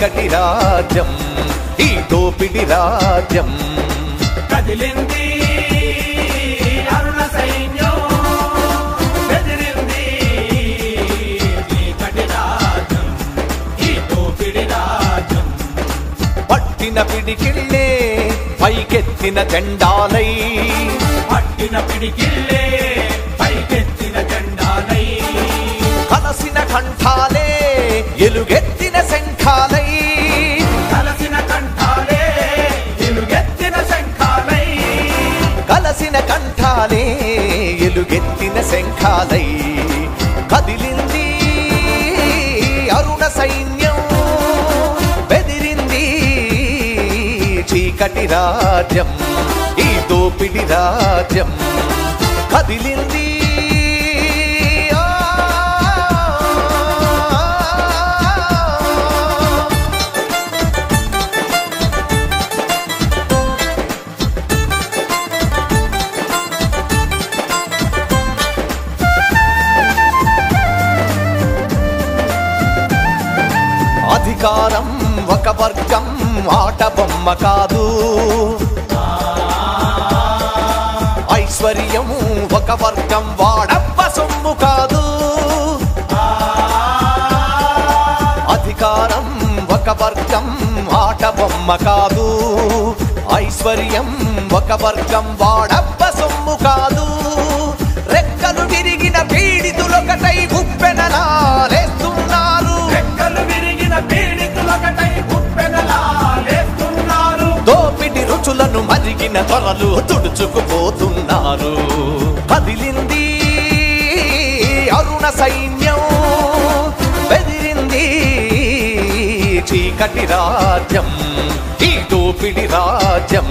చీకటి రాజ్యం ఈ దోపిడి రాజ్యం కదిలింది అరుణ సైన్యం బెదిరింది చీకటి రాజ్యం ఈ దోపిడి రాజ్యం పట్టిన పిడికిళ్ళే పైకెత్తిన జెండాలై పట్టిన పిడికిళ్ళే పైకెత్తిన జెండాలై కలసిన కంఠాలే ఎలుగెత్తిన శంఖాలై కలసిన కంఠాలే ఎలుగెత్తిన శంఖాలై కలసిన కంఠాలే ఎలుగెత్తిన శంఖాలై కదిలింది అరుణ సైన్యం బెదిరింది చీకటి రాజ్యం ఈ దోపిడి రాజ్యం కదిలింది అధికారం ఒక వర్గం ఆట బొమ్మ కాదు ఐశ్వర్యం ఒక వర్గం వాడబ్బ సొమ్ము కాదు అధికారం ఒక వర్గం ఆట బొమ్మ కాదు ఐశ్వర్యం ఒక వర్గం వాడబ్బ సొమ్ము కాదు రెక్కలు విరిగిన పీడితులొకటై ఉప్పెనలాలేస్తున్నారు రెక్కలు విరిగిన పీడితులొకటై ఉప్పెనలాలేస్తున్నారు దోపిడి రుచులను మరిగిన త్వరలు తుడుచుకుపోతున్నారు కదిలింది అరుణ సైన్యం బెదిరింది చీకటి రాజ్యం ఈ దోపిడి రాజ్యం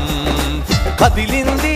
కదిలింది